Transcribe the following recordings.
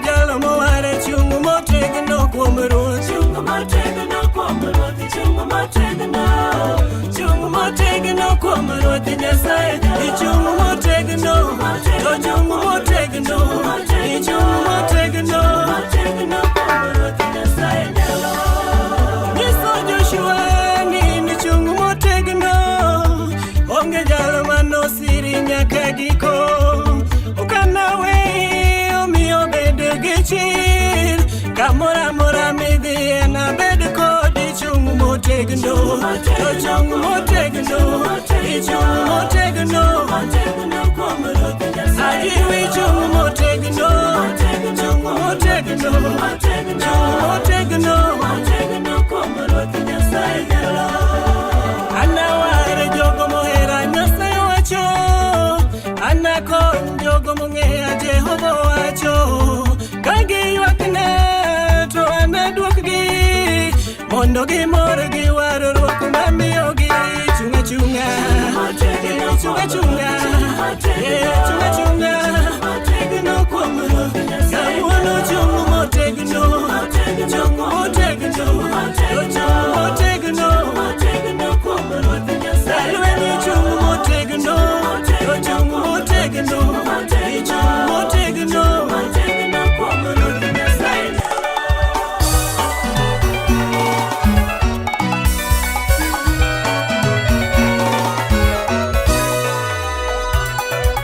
jalo moare chungu motegno kuom Ruoth. Chungu motegno kuom Ruoth, chungu motegno. Chungu motegno kuom Ruoth Nyasaye. Chungu motegno, to chungu motegno. Chungu motegno, Motegno kuom Ruoth Nyasaye nyalo. nyiso Joshua ni chungu motegno. Onge jalo manosiri nyaka giko. Okanawe omiyo bedo gi chir. Kamora mora midhiye na bed kodi chungu motegno. To chungu motegno, chungu motegno. Motegno kuom Ruoth Nyasaye. Ajiwi chungu motegno, chungu motegno, chungu motegno. Motegno kuom Ruoth Nyasaye nyalo. Anaware jogo mohera Nyasaye wacho. Anakony jogo mong'eya Jehova wacho. Ka giywakna to anaduokgi, mondo gimor giwar Ruoth mamiyogi. Chunga chunga, chunga chunga, chunga chunga. Motegno kuom Ruoth Nyasaye. Kawuono chungu motegno, chungu motegno, to chungu motegno. Motegno kuom Ruoth Nyasaye. Lweni chungu motegno, to chungu motegno, chungu motegno. Motegno kuom Ruoth Nyasaye.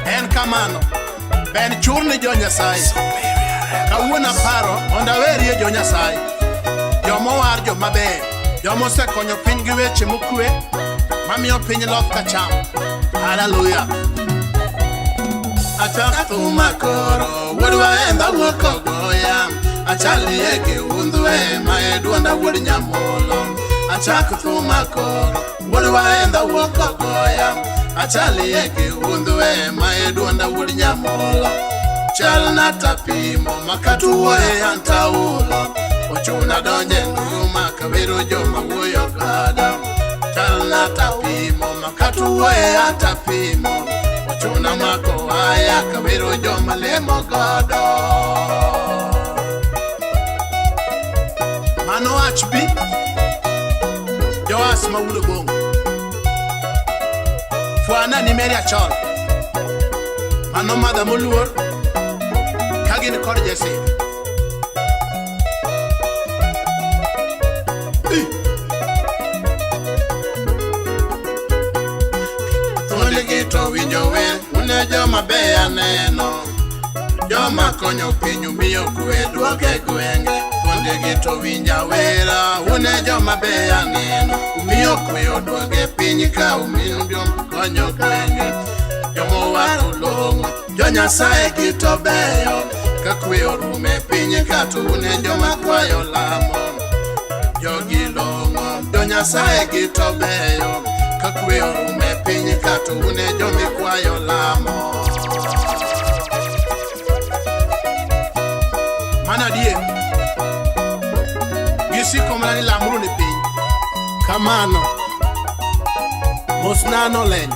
En kamano, ben chur ni jo Nyasaye. Kawuono aparo mondo awerie jo Nyasaye, jomowar jomabeyo, jomosekonyo piny gi weche mokwe, mamiyo piny loth ka cham. Haleluya. Achak thuma koro, wuod waenda wuok ogoya. Achalie gi undhwe, ma e duonda wuod nyamolo. Achak thuma koro, wuod waenda wuok ogoya. Achalie gi undhwe, ma e duonda wuod nyamolo. Chal na tapimo, makatuwoe antaulo. Ochuna donje nduma, kawero joma wuoyo godo. Chal na tapimo, makatuwoe antapimo. Ochuna mako waya, kawero joma lemo godo. Mano wach bi, Joas mawulo bongo. Fwana ni Mary Achol. Mano madha moluor, kagin kod Jesse. Thuondgi to winjo wer, une joma beya neno. Joma konyo piny miyo kwe duoke gwenge. Thuondgi to winja wera, une joma beya neno. Umiyo kwe oduoke piny ka umiyo joma konyo gwenge. Jomowaro long'o, jo Nyasaye gi to beyo. Ka kwe orume piny ka to une joma kwayo lamo. Jogi long'o, jo Nyasaye gi to beyo. Ka kwe orume piny ka to une jomi kwayo lamo. Mana die, gisiko mana ni lamuru ni piny. Kamano, mosnano leny,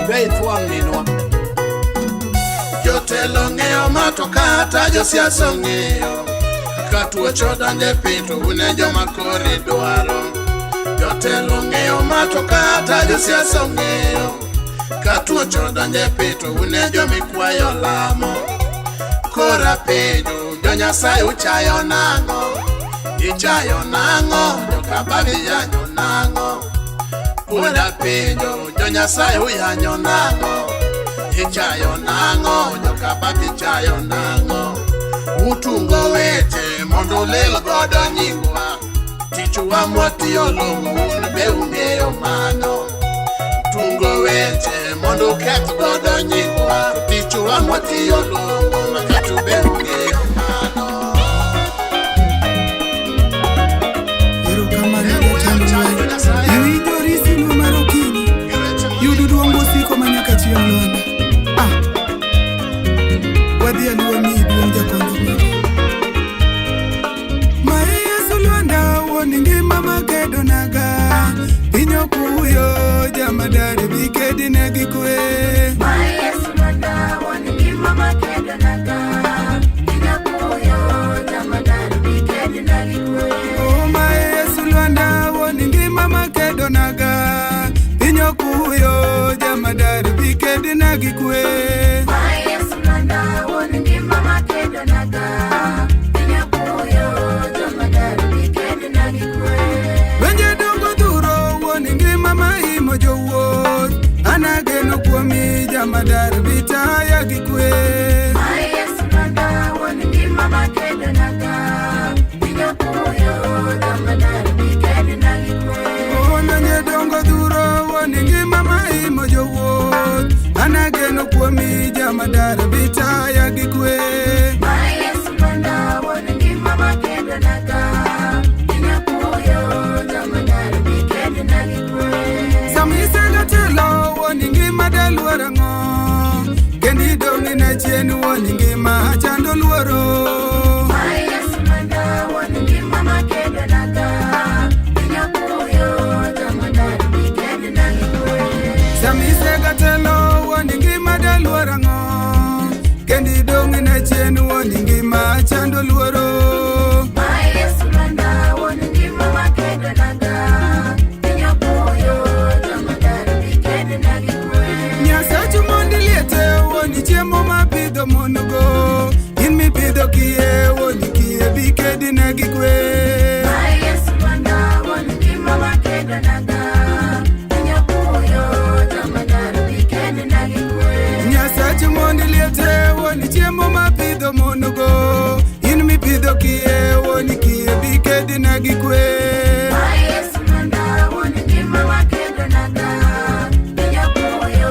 ibe ithuang' minwa. Jotelo ng'eyo mato kata josiasa ong'eyo. Ka tuoche odonje piny to une joma kori dwaro. Jotelo ng'eyo mato kata josiasa ong'eyo. Ka tuoche odonje piny to une jomi kwayo lamo. Kora penjo, jo Nyasaye uchayo nang'o? Ichayo nang'o? Joka babi yanyo nang'o? Kora penjo, jo Nyasaye uyanyo nang'o? Ichayo nang'o? Joka babi chayo nang'o? Utungo weche mondo lel godo nyingwa. Tichwa mwatiyo long'o, un be ung'eyo mano. Tungo weche mondo keth godo nyingwa. Tichwa mwatiyo long'o, makatu be ung'eyo mano. Erokamano jatendwa, iwinjo risimu mar okinyi. Yudo duong' mosiko manyaka chieng' Lwanda. Wadhi aluwa mi duong' jakonyo. Mae Yesu Lwanda wuon ngima makedo naga. Pinyo kuyo jamadare bikedi negi kwe. Mae Yesu Lwanda wuon ngima makedo naga. gikwe. Yesu nanda woni ngima makendo naga inyakuyo joma daru bikendo na gikwe. Wenje dongo duro woni ngima maimo jowuoth anageno kuomi jama daru bitaya gikwe. Yesu nanda woni ngima makendo naga inyakuyo joma daru bikendo na gikwe. Wenje dongo duro woni ngima maimo jowuoth anageno kuomi jama daru bitaya gikwe. Yesu nanda woni ngima makendo naga inyakuyo joma daru bikendo na gikwe. Samisega telo woni ngima daluora ngo kendi dongi na chien woni ngima chando luoro. Yesu nanda woni ngima makendo naga inyakuyo joma daru bikendo na gikwe. Samisega telo woni ngima daluora ngo kendi dongi na chien woni ngima chando luoro. Yesu nanda woni ngima makendo naga inyakuyo joma daru bikendo na gikwe. Nyasachu mondi liete woni chiemo mapidho monogo in mipidho kie woni kie bikedi na gikwe. Yesu nanda woni ngima makendo naga inyakuyo joma daru bikendo na gikwe. Nyasachu mondi liete woni chiemo mapidho monogo in mipidho kie woni kie bikedi na gikwe. Yesu nanda woni ngima makendo naga inyakuyo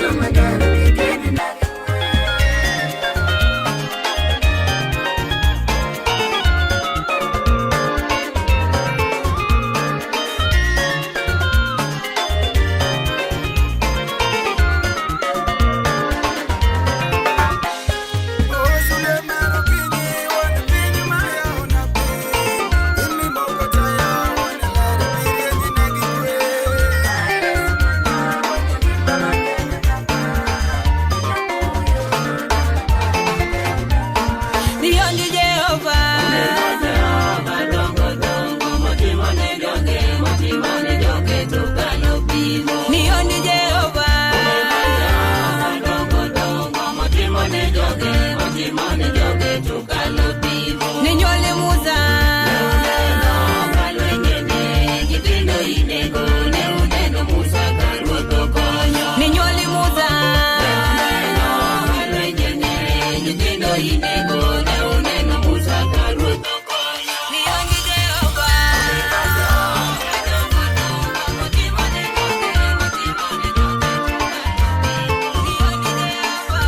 joma daru bikendo na gikwe. Osule maro kinyi woni pinyi maya onapi in mimoko taya woni laro birieni na gikwe. Niyonji Jehova Niyonji Jehova Ninyole Musa Ninyole Musa Niyonji Jehova Niyonji Jehova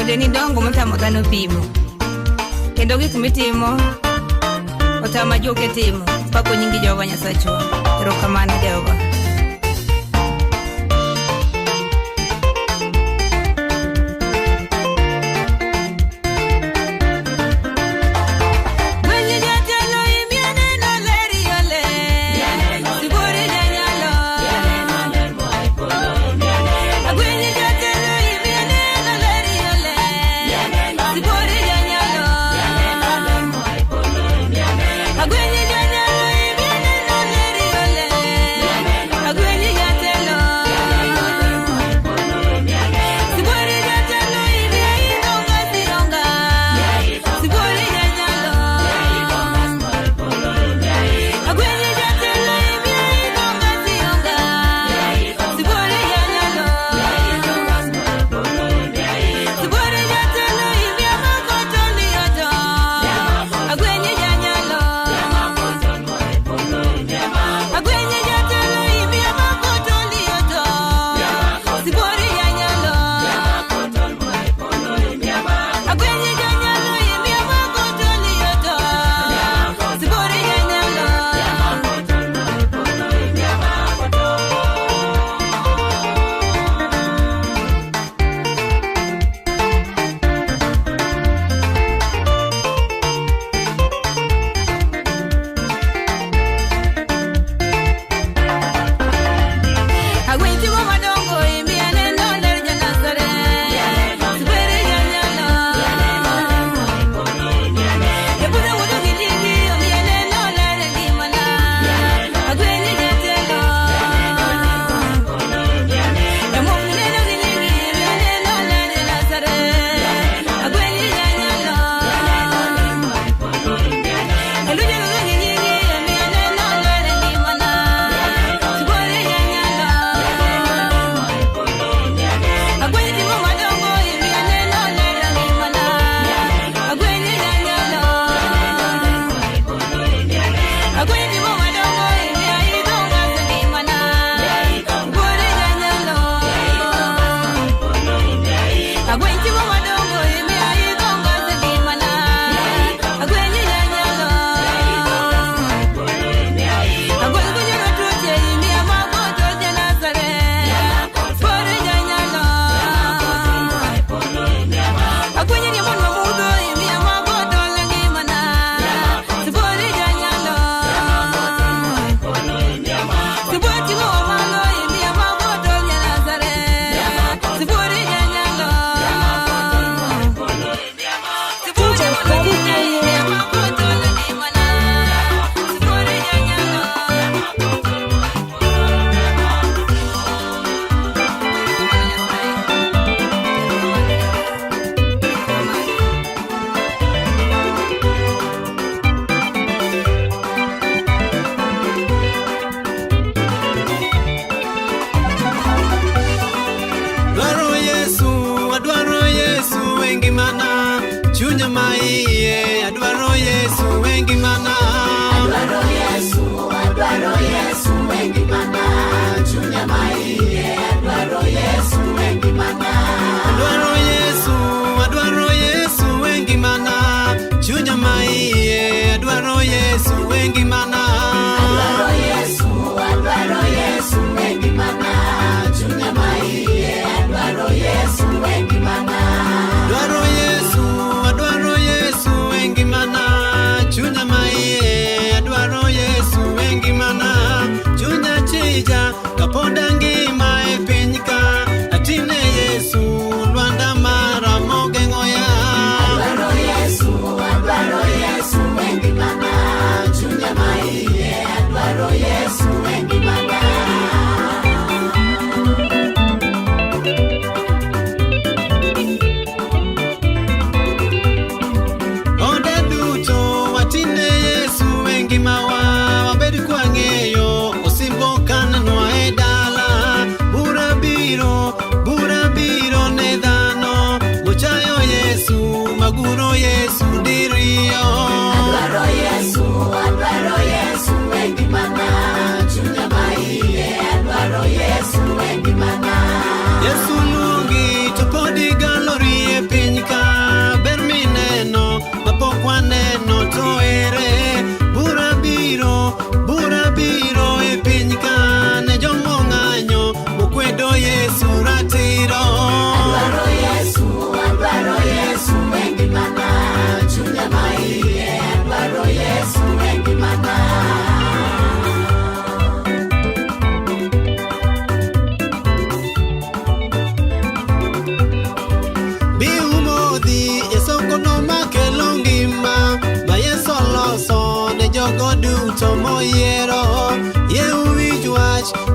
Bende ni dongo motamo dhano pimo. Kendo gik mitimo otama joke timo. Pako nyingi Jehova Nyasachwa. Erokamano Jehova.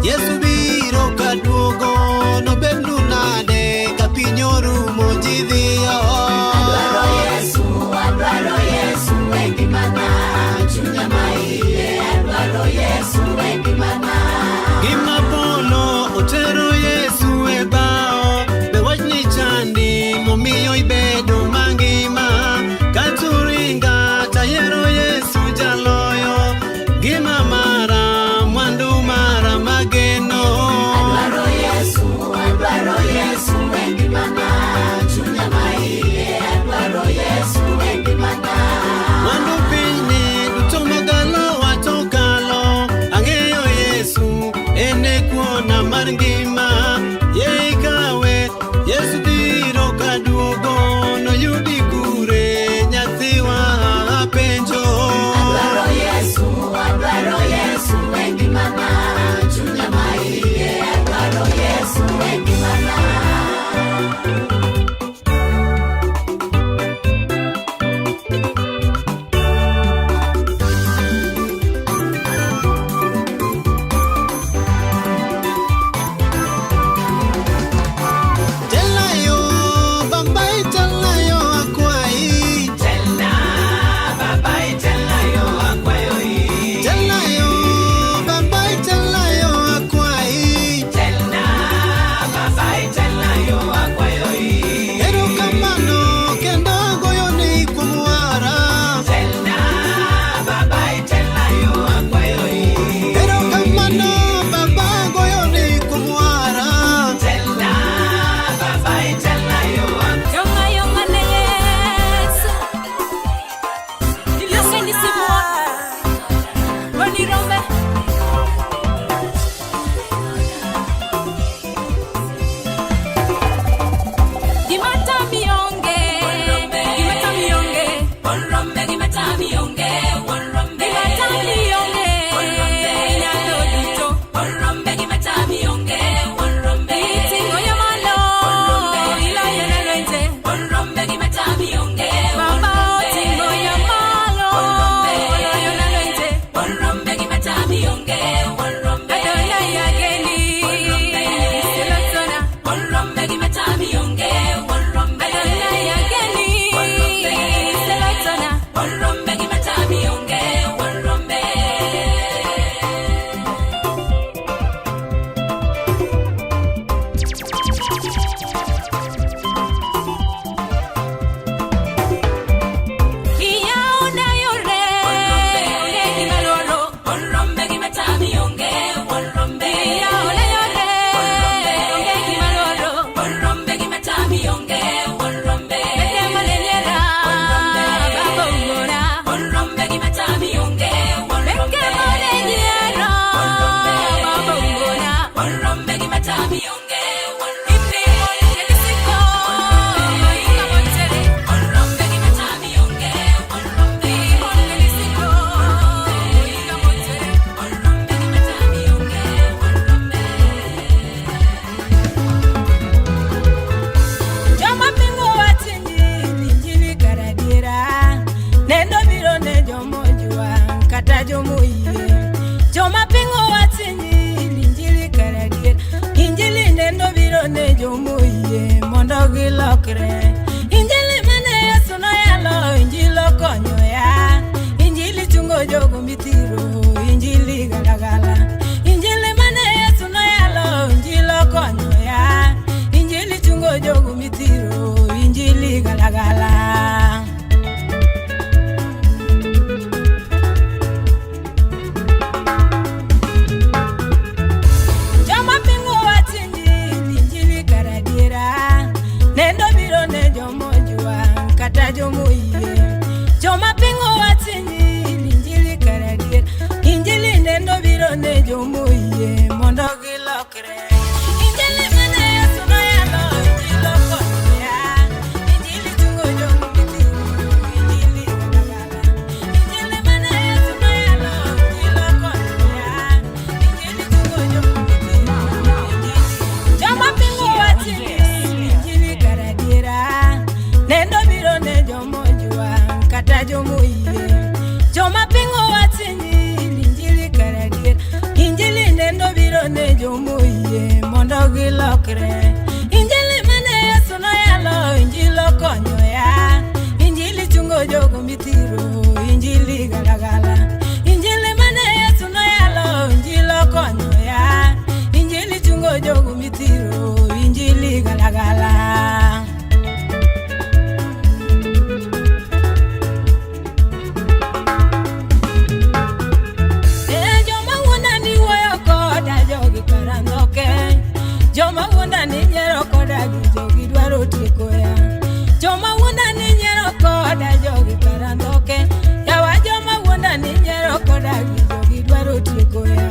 Yesu biro kaduogo no bendu nade kapinyoru mojidio. Adwaro Yesu wengi mana chunya maiye. Adwaro Yesu wengi mana. Gima polo otero Yesu e bao bewachni chandi momiyo ibedo mangima. Katuringa tayero Yesu jaloyo gima mara mwandu mara mageno. Adwaro Yesu wengi mana chunya maiye. Adwaro Yesu wengi mana. Mwandu pini dutomogalo watokalo ang'eyo Yesu ene kuona mar ngima. Yeikawe Yesu biro kaduogo noyudi kure nyathiwa penjo. Adwaro Yesu wengi mana chunya maiye. Adwaro Yesu wengi mana. Telayo babai telayo akwai. Telayo babai telayo akwai. Erokamano kendo goyoni kuom wara. Erokamano baba goyoni kuom wara. Yonga yonga ne Yesu. Ilose ni simwa. Boni rombe. Gimata mionge. Gimata mionge. Gimata mionge. Inyalo duto. Itingo yamalo. Ilayo na lwenje. Baba otingo yamalo. Ilayo na lwenje. Adonai ageni. Selotona. Adonai ageni. Selotona. Iyaona yore. Onge gima loro. Iyaona yore. Onge gima loro. Bete maneniera. Baba ungora. Bete maneniera. Baba ungora. Iprimo nelisiko. Ikamotere. Iprimo nelisiko. Ikamotere. Joma pingo watinji injili karadiera. Nendo biro ne jomojua kata jomoyie. Joma pingo watinji injili karadiera. Injili nendo biro ne jomoyie mondo gilokre. Injili mane Yesu noyalo injili okonyo ya. Injili chungo jogo mitiro. Injili galagala. Injili mane Yesu noyalo injili okonyo ya. Injili chungo jogo mitiro. Injili galagala. Joma pingo watinji injili karadiera. Nendo biro ne jomojua kata jomoyie. Joma pingo watinji injili karadiera. lokre. Injili mane Yesu noyalo, injili okonyo ya. Injili chungo jogo mithiro, injili galagala. Injili mane Yesu noyalo, injili okonyo ya. Injili chungo jogo mithiro, injili galagala. Joma wunda ni nyero koda jogi dwaro tieko ya. Joma wunda ni nyero koda jogi karandoke. Yawa joma wunda ni nyero koda jogi dwaro tieko ya.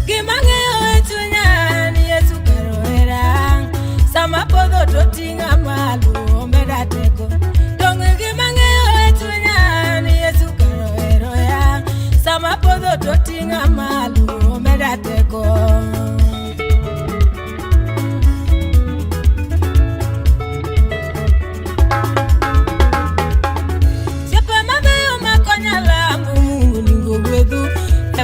Gimang'eyo e chunya ni Yesu kero hera. Sama podho to ting'a malo omeda teko. Dong gimang'eyo e chunya ni Yesu kero hero ya. Sama podho to ting'a malo omeda teko.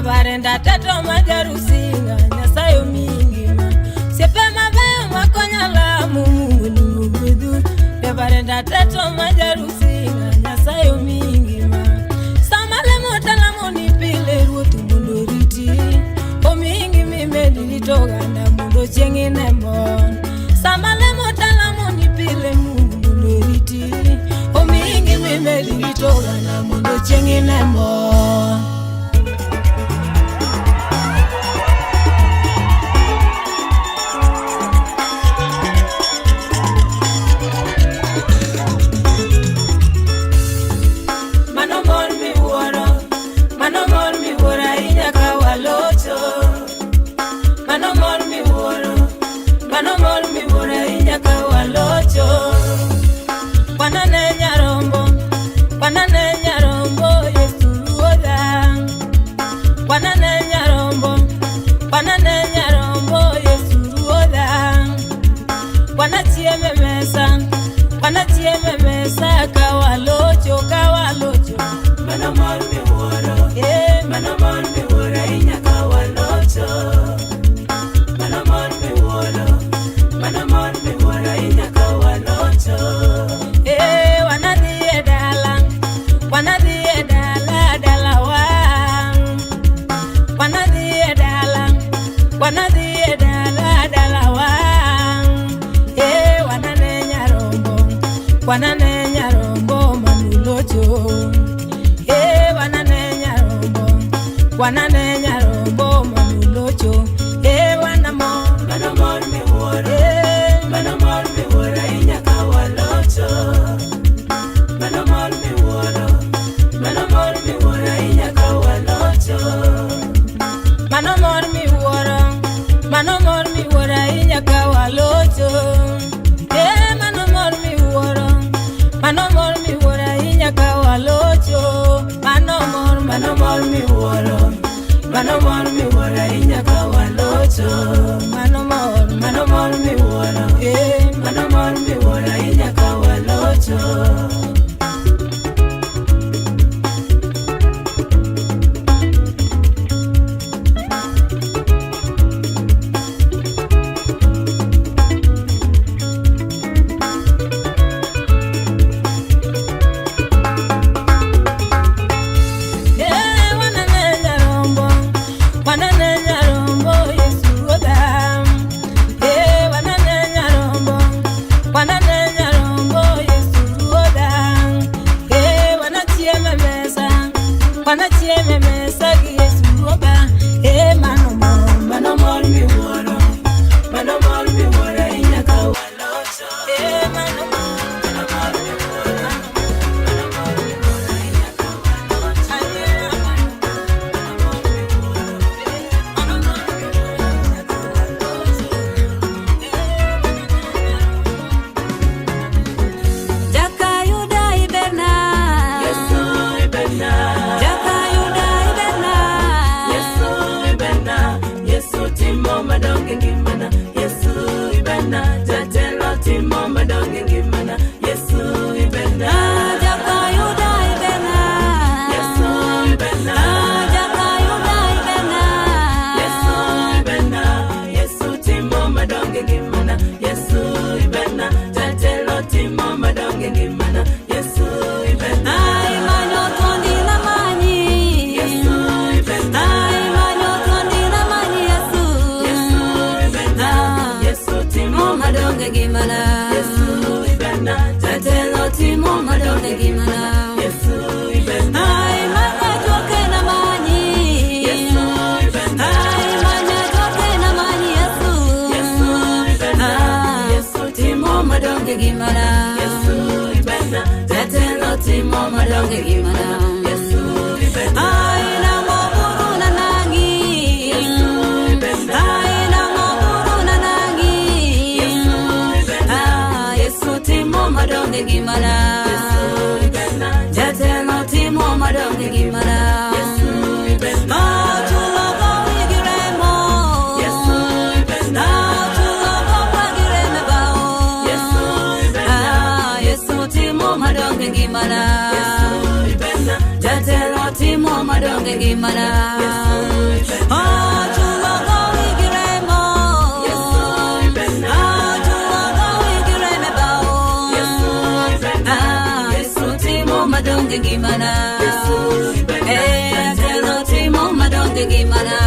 Barenda tato majarusinga nyasayo mingima. Siepe mabeyo makonyala Mungu ni mugwedu. Barenda tato majarusinga nyasayo mingima. Samale motala moni pile ruotu mundo riti. O mingi mimedi litoganda mundo chengi nemon. Samale motala moni pile mundo riti. O mingi mimedi litoganda mundo chengi nemon. Wanane nyarombo manulocho. Wanane nyarombo. Wanane nyarombo manulocho. Wanamor. Manamor mi woro. Manamor mi woro inyaka walocho. Manamor mi woro. Manamor mi woro inyaka walocho. Manamor mi woro. Manamor mi woro inyaka walocho. Manomor mi wora inyaka walocho. Manomor mi woro. madonge gimana Yesu ibena jatelo timo madonge gimana Yesu ibena aina moburu na nangi Yesu ibena aina moburu na nangi Yesu ibena Yesu timo madonge gimana Yesu ibena jatelo timo madonge gimana Yesu ibena gimana jatelo timo madonge gimana chulo go igiremo chulo go igireme bao Yesu timo madonge gimana jatelo timo madonge gimana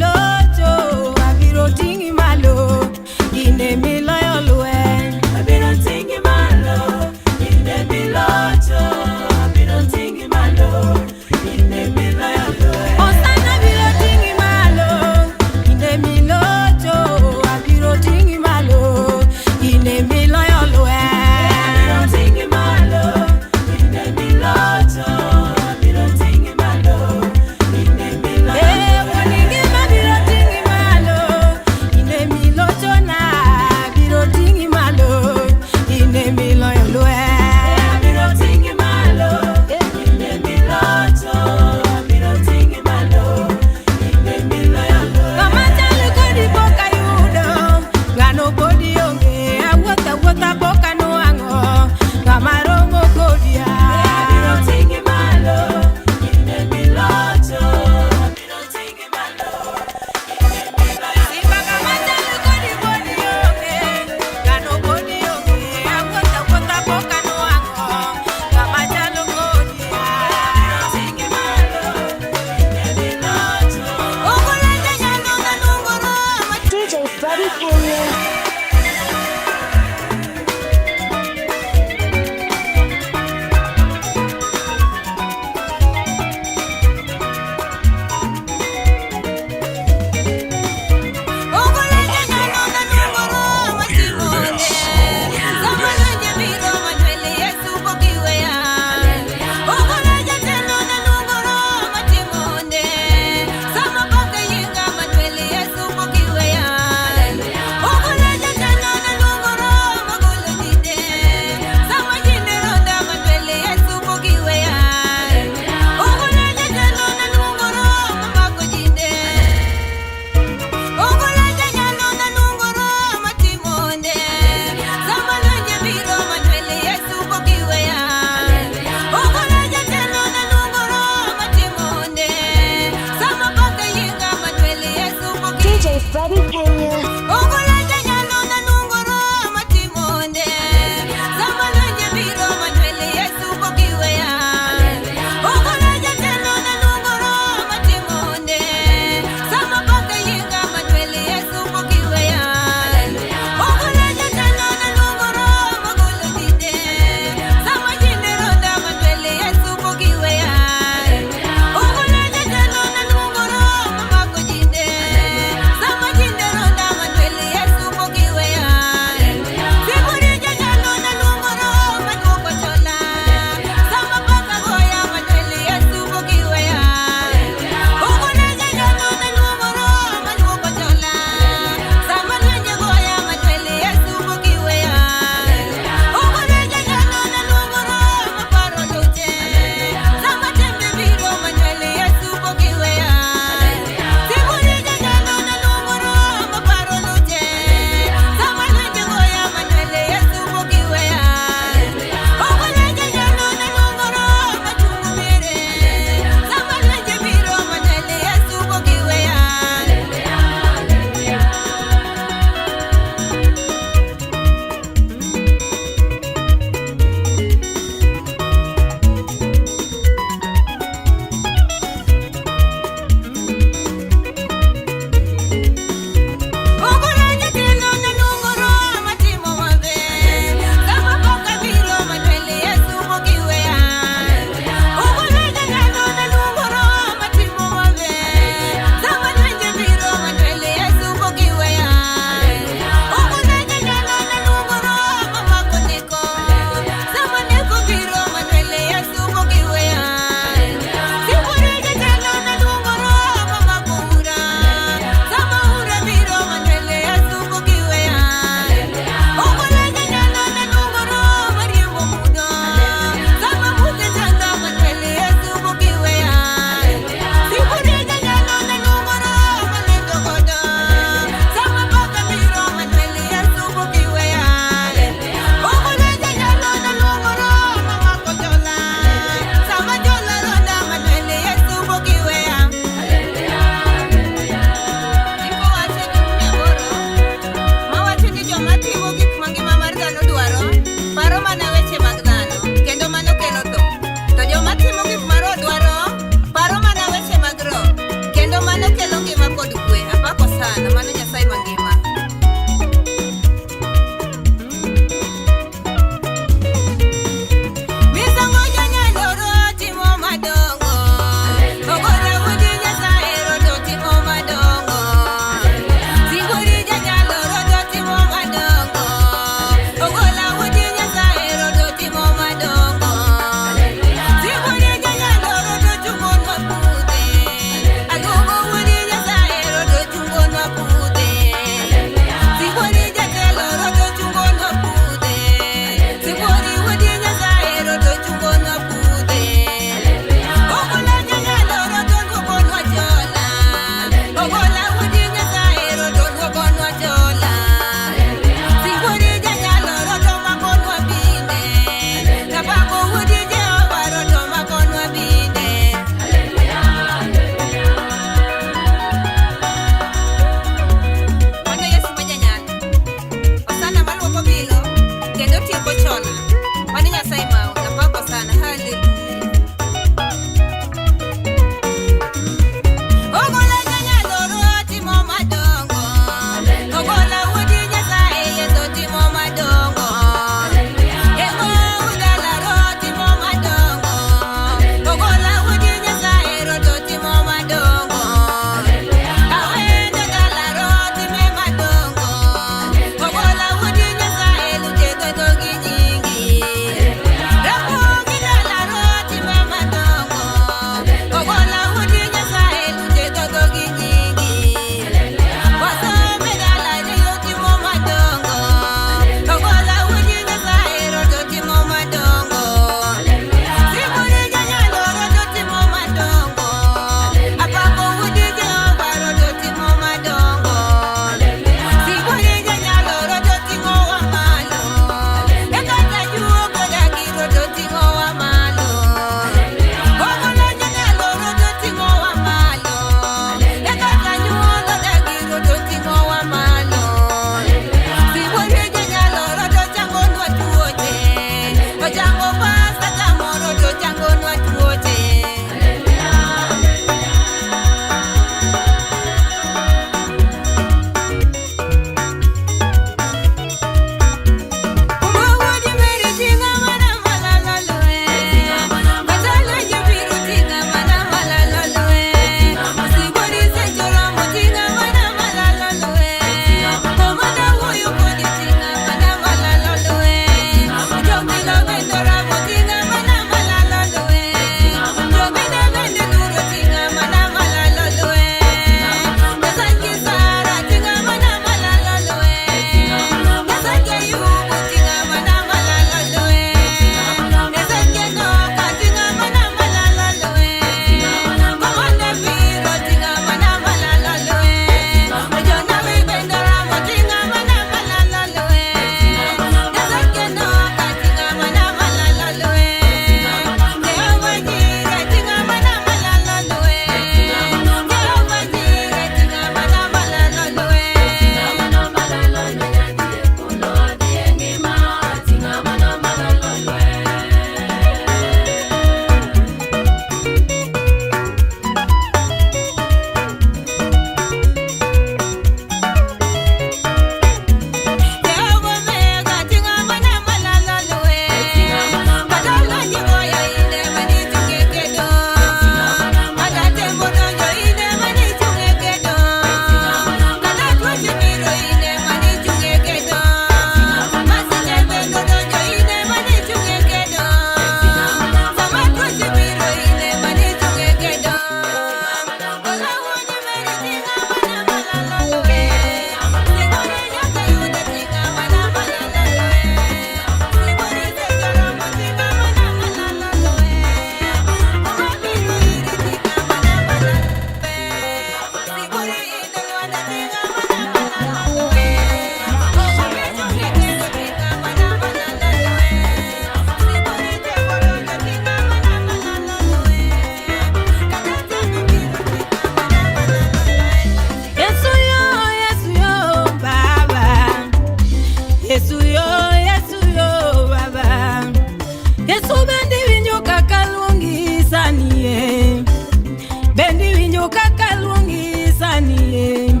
bendi winjo kaka luongi sani,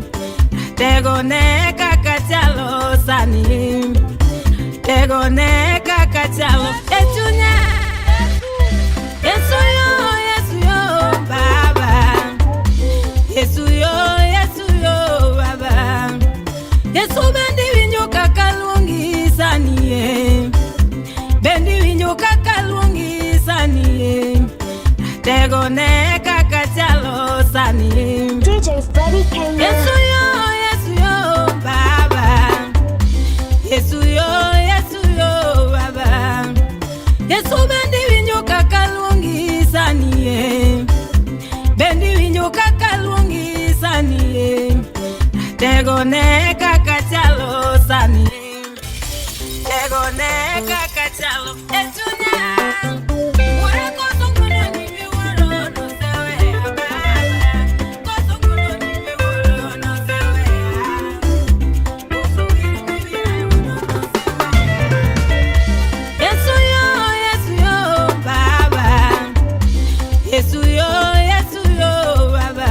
tego ne kaka chalo sani, tego ne kaka chalo e chunya. Yesu yo, Yesu yo, Baba. Yesu yo, Yesu yo, Baba. Yesu bendi winjo kaka luongi sani, bendi winjo kaka luongi sani, tego ne kaka chalo sani. DJ Freddy Kenya. Yesu yo, Yesu yo, Baba. Yesu yo, Yesu yo, Baba. Yesu bendi winjo kaka luongi sani, bendi winjo kaka luongi sani, tego ne kaka chalo sani, tego ne kaka chalo e chunya. Ora koso ngono ni mi woro no sewe Baba, koso ngono ni mi woro no sewe, koso iri mi wira no sewe. Yesu yo, Yesu yo, Baba. Yesu yo, Yesu yo, Baba.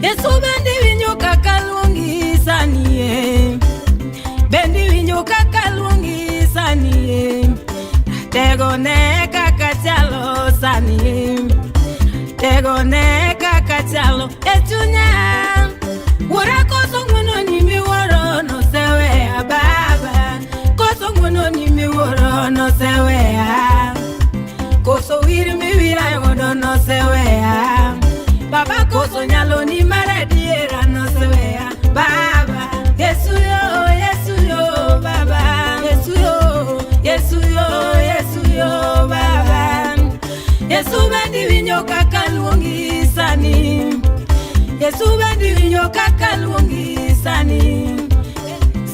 Yesu bendi winjo kaka luongi sani, bendi winjo kaka luongi sani, tego ne kaka chalo sani, tego ne kaka chalo e chunya. Ora koso ngono ni mi woro no sewe Baba, koso ngono ni mi woro no sewe, koso wiri mi wira godo no sewe Baba, koso nyalo ni maradiera no sewe Baba. Yesu yo, Yesu yo, Baba. Yesu yo, Yesu yo, Yesu yo, Baba. Yesu bendi winjo kaka luongi sani, Yesu bendi winjo kaka luongi sani,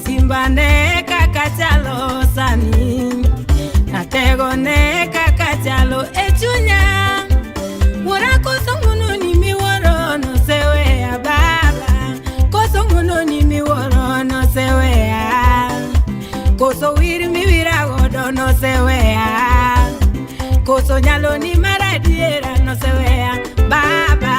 simba ne kaka chalo sani, natego ne kaka chalo e chunya. Ora koso ngono ni mi woro no sewe Baba, koso ngono ni mi woro no sewe, koso wiri mi wira godo no sewe, koso nyalo ni maradiera no sewe Baba.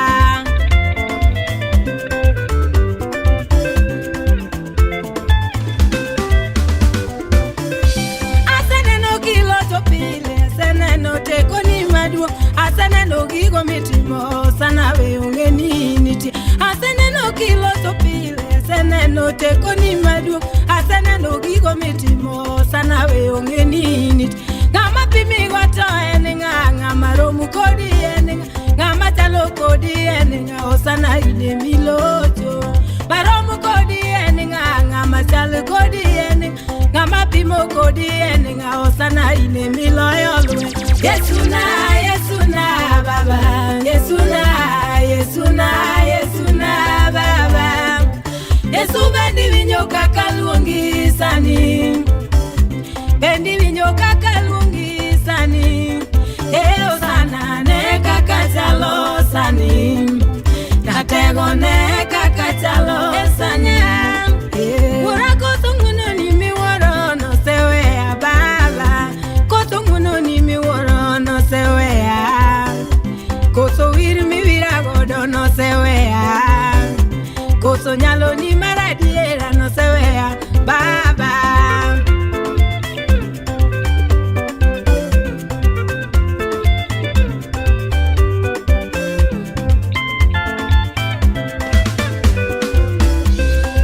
Aseneno kilo to pile, aseneno teko ni maduo, aseneno gigo mitimo sana we unge niti, aseneno kilo to pile, aseneno teko ni maduo, aseneno gigo mitimo sana we unge niti. Ngama pimi goto ene ngama romu kodi ene ngama chalo kodi ene osana ine milocho, maromu kodi ene ngama chalo kodi ene ngama pimo kodi ene osana ine miloyo. Yesu na, Yesu na Baba, Yesu na, Yesu na, Yesu na Baba. Yesu bendi winjo kaka luongi sani, bendi winjo kaka luongi sani, osana ne kaka chalo sani, natego ne kaka chalo esanya. Ora koso ngono ni mi woro no sewe Baba, koso ngono ni mi woro no sewe, koso wiri mi wira godo no sewe, koso nyalo ni maradiera no sewe Baba.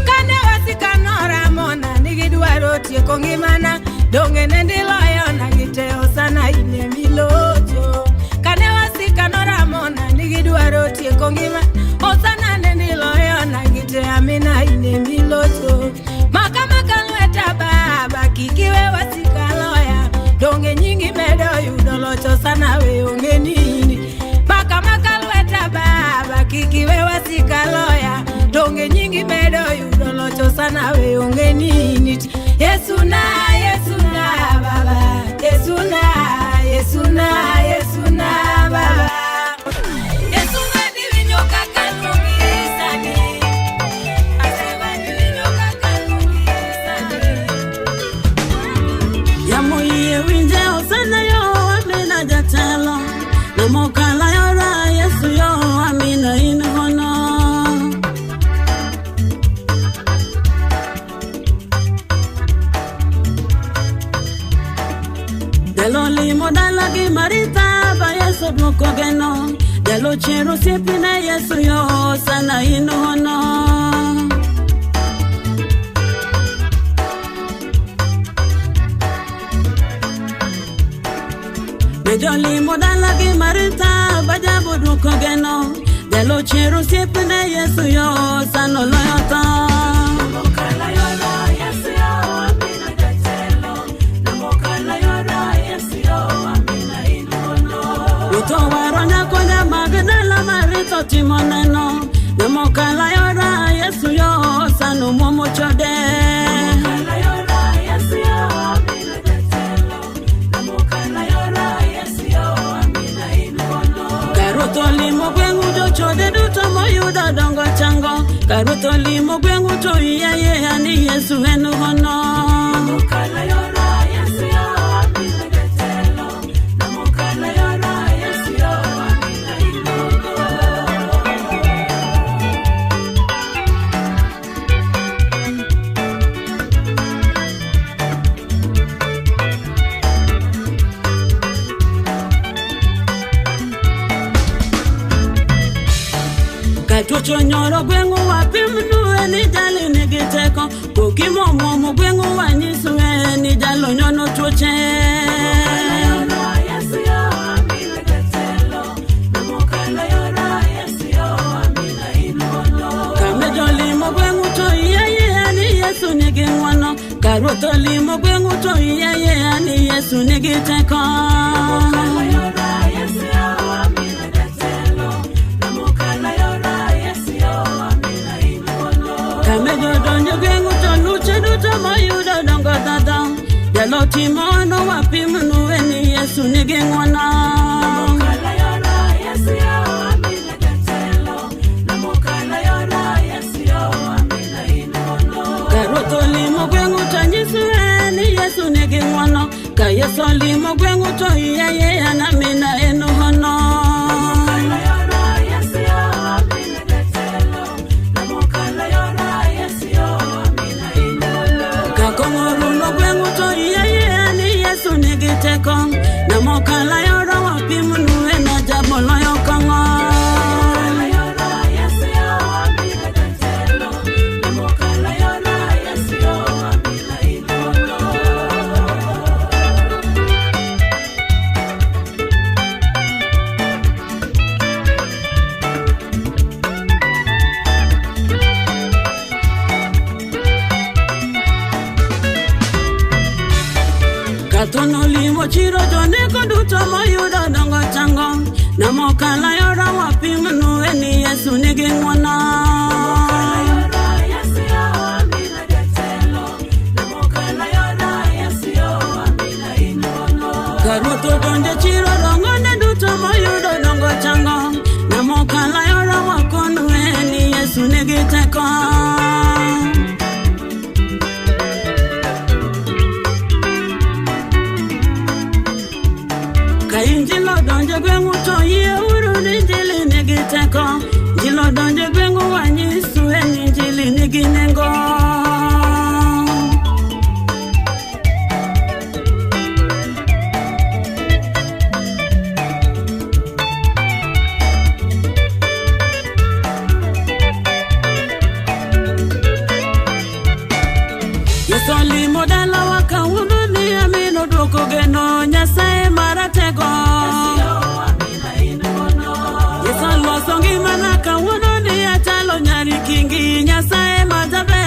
Kane wasika nora mona nigidwaro tieko ngimana, donge nendiloyo na giteo sana ine milocho. Kane wasika nora mona nigidwaro tieko ngima, osana nendiloyo na gite amina ine milocho. Maka lweta Baba, kikiwe wasika loya, donge nyingi medo yudo locho sana we unge nini. Maka lweta Baba, kikiwe wasika loya, donge nyingi medo yudo locho sana we unge nini. Yesu na, Yesu na Baba, Yesu na, Yesu na, Yesu na Baba. Yesu bendi winjo kaka luongi sani, asebendi winjo kaka luongi sani. Yamo ye winje osana yo amena jatelo, namokala yora Yesu yo duko geno Jalo chero siepi na Yesu yo sana inono Mejoli modala gi marita Bajabu duko geno Jalo chero siepi na Yesu yo sana loyota Namokala yora Yesu yo amina jatelo Namokala yora Yesu yo amina inono Uto waronya konya magdala marito timoneno Namokala yora Yesu yo sanu momo chode Namokala yora Yesu yo amina jatelo Namokala yora Yesu yo amina inono Karoto limo gwengu jo chode duto moyuda dongo chango Karoto limo gwengu to iye ani Yesu enu hono Namokala yora Yesu yo amina jatelo Namokala yora Yesu yo amina inono Katucho nyoro gwengu wapimnu eni jali nigiteko Kukimo momo gwengu wanyisu eni jalo nyono tuche Namokala yora Yesu yo amina jatelo Namokala yora Yesu yo amina inono Kamejo limo gwengu to iye ani Yesu nigingwano Karoto limo gwengu to iye ani Yesu nigiteko Namokala yora Yesu yo amina jatelo Namokala yora Yesu yo amina inono Kamejo donjo gwengu to luche duto moyudo dongo dada Jalo timono wapimnu eni Yesu nigingwana Namokala yora Yesu yo amina jatelo Namokala yora Yesu yo amina inono Karoto limo gwengu to nyisu eni Yesu nigingwana Ka Yesu limo gwengu to iye anamina enu hono Namokala yora Yesu yo amina jatelo Namokala yora Yesu yo amina inono Kakongoru no gwengu to iye ani Yesu nigiteko Namokala yora wapimnu ena jabolo yokongo Namokala yora Yesu yo amina jatelo Namokala yora Yesu yo amina inono Katono limo chiro joneko duto moyudo dongo chango Namokala yora wapimnu eni Yesu nigingwana Namokala yora Yesu yo amina jatelo Namokala yora Yesu yo amina inono Karoto donje chiro rongone duto moyudo dongo chango Namokala yora wakonu eni Yesu nigiteko Kainjilo donje gwengu to iye uru ninjili nigiteko Jilo donje gwengu wanyisu eni njili niginengo Yesu limo dala waka ununi amino duko geno Nyasaye maratego Yesu losongi manaka ununi atalo nyari kingi Nyasaye majabe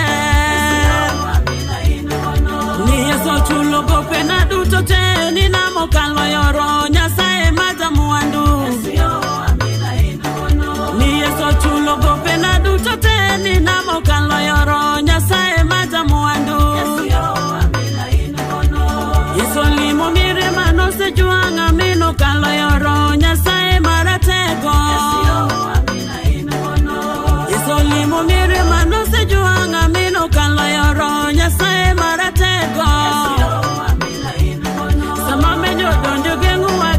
Ni Yesu chulo gope na duto te Ni namokalo yoro Nyasaye majamuandu Ni Yesu chulo gope na duto te Ni namokalo yoro Nyasaye majamuandu Yesu limo mire mano se juanga mino kalo yoro Nyasaye maratego Yesu limo mire mano se juanga mino kalo yoro Nyasaye maratego Sama mejo donjo gengu wa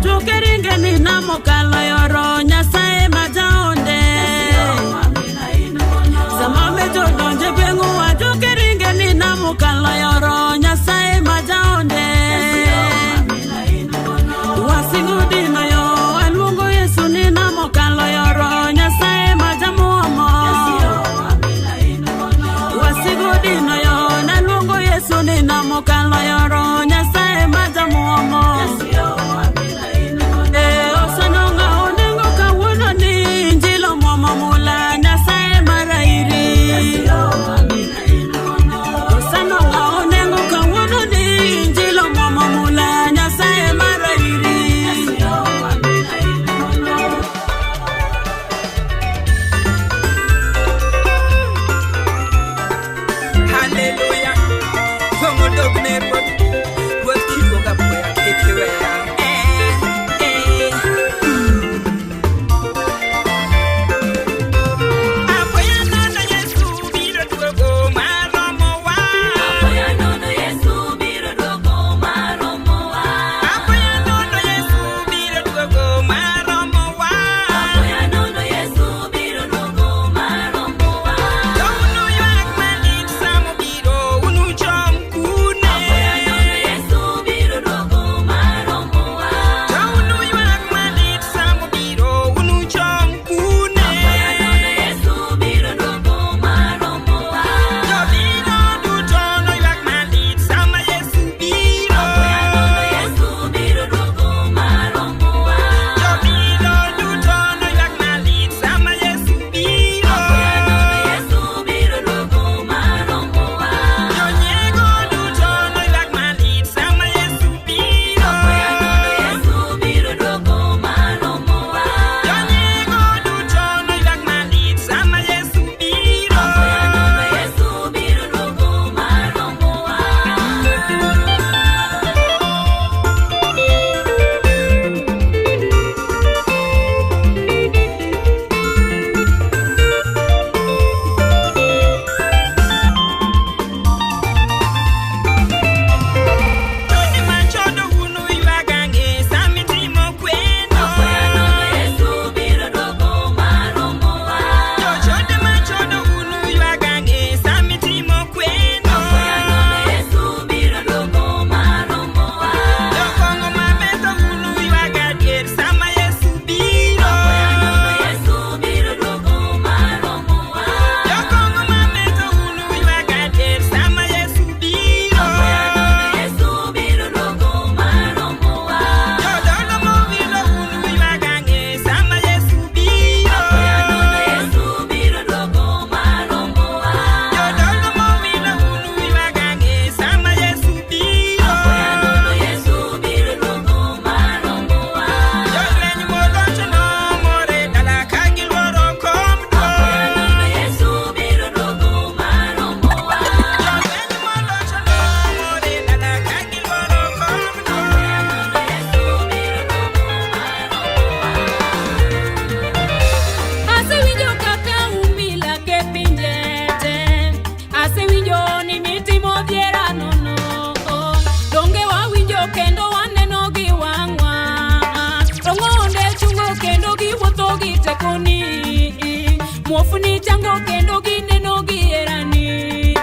Muofni chango kendo gineno gierani,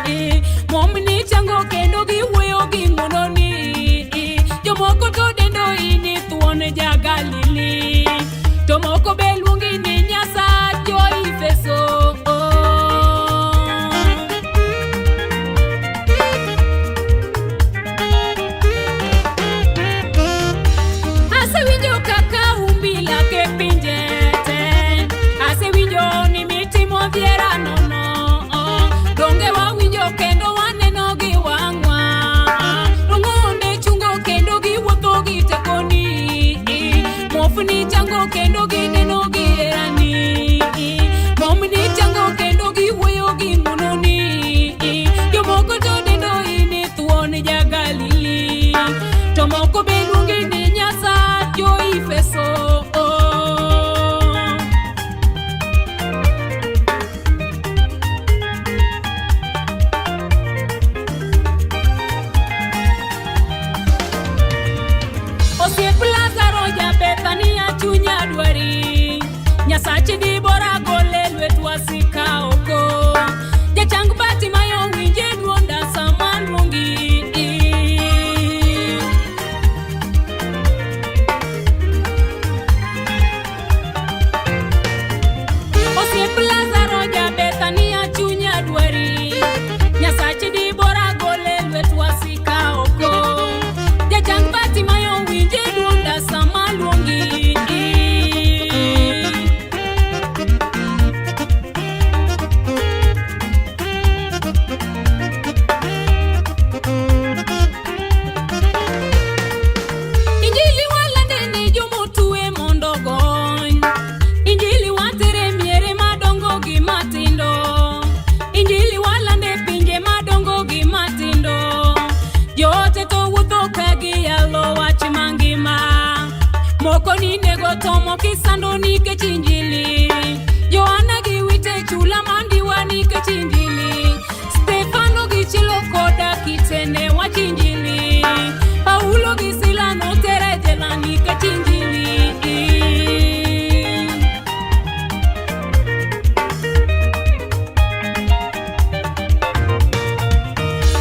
momni chango kendo giwuoyo gi ng'wononi. Jomoko to dendo ini thuon ja Galili, to moko be luongi ni Nyasach jo-Efeso. Asewinjo kaka umbila ke pinje te, asewinjo ni mitimo dhiera nono, donge wawinjo kendo waneno gi wang'wa. Rong'onde chungo kendo giwuotho gi tekoni, muofni chango kendo gineno gierani, momni chango kendo giwuoyo gi ng'wononi. Jomoko to dendo ini thuon ja Galili, to moko be luongi ni Nyasach jo-Efeso. Osiep Lazaro ja Bethania chunya dwari, Nyasache di bora gole lwet wasika oko. Jachang Bartimayo winje duonda sama luongi. Osiep Lazaro ja Bethania chunya dwari, Nyasache di bora gole lwet wasika oko. Jachang Bartimayo winje duonda sama luongi. Injili walande ni jomotue mondo gony, Injili watere miere madongo gi matindo, Injili walande pinje madongo gi matindo. Joote to wuotho ka giyalo wach mangima, moko ni nego tomo kisando nikech Injili. Johana giwite chula mandiwa nikech Injili, Stefano gichilo koda kitene wach Injili, Paulo gi Sila notere jela nikech Injili.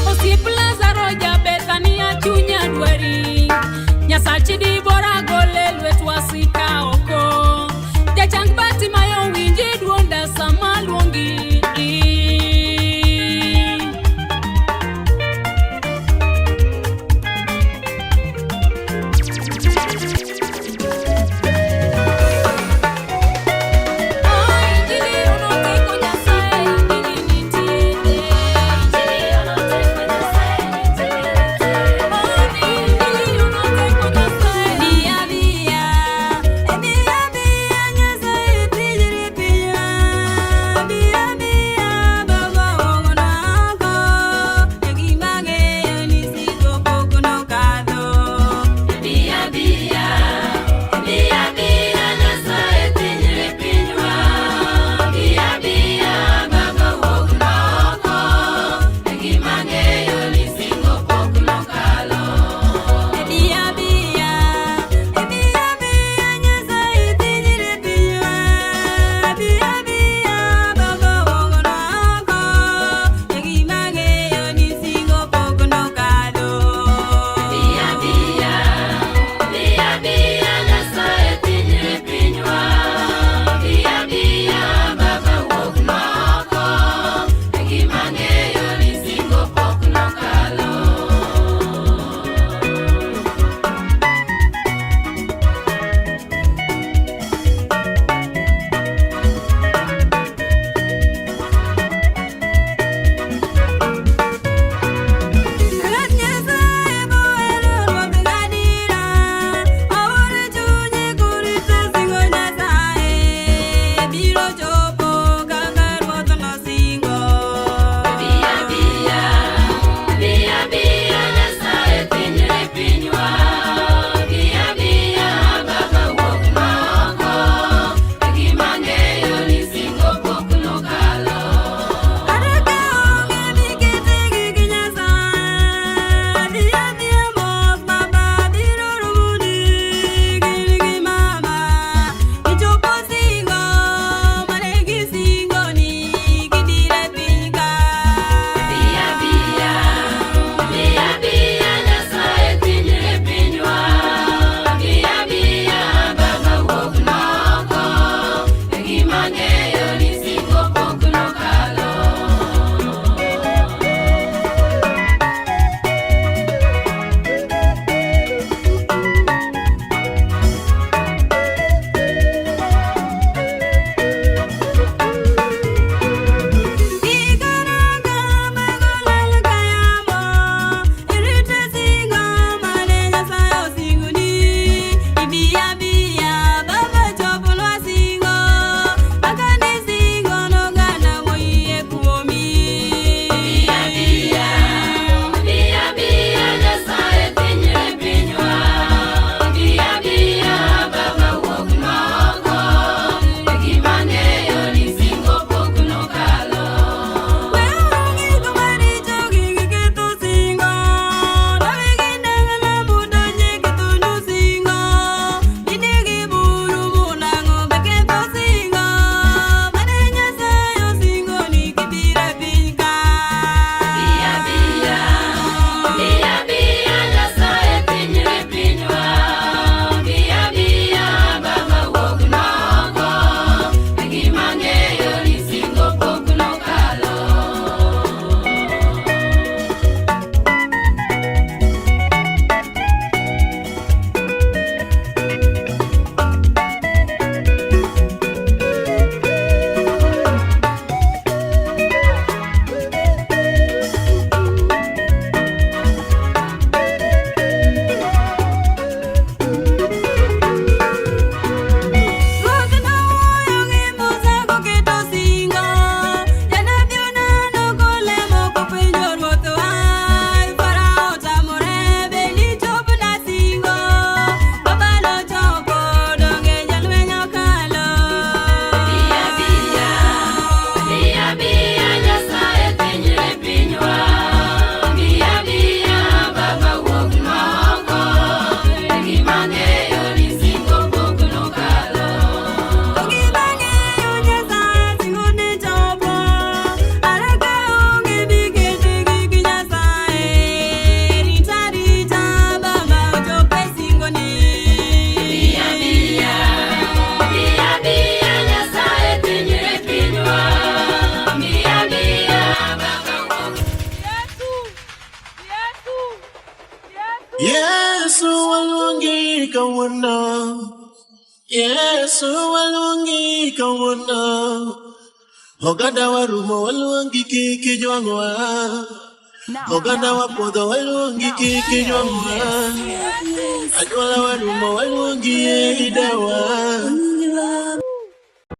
Osiep Lazaro ja Bethania chunya dwari, Nyasache di bora gole lwet wasika oko. Jachang Bartimayo winje duonda sama luongi. Yesu walungi kawana, Yesu walungi kawana. Ogada warumo walungi kiki jwangwa, ogada wapodo walungi kiki jwangwa, ajwala warumo walungi idawa.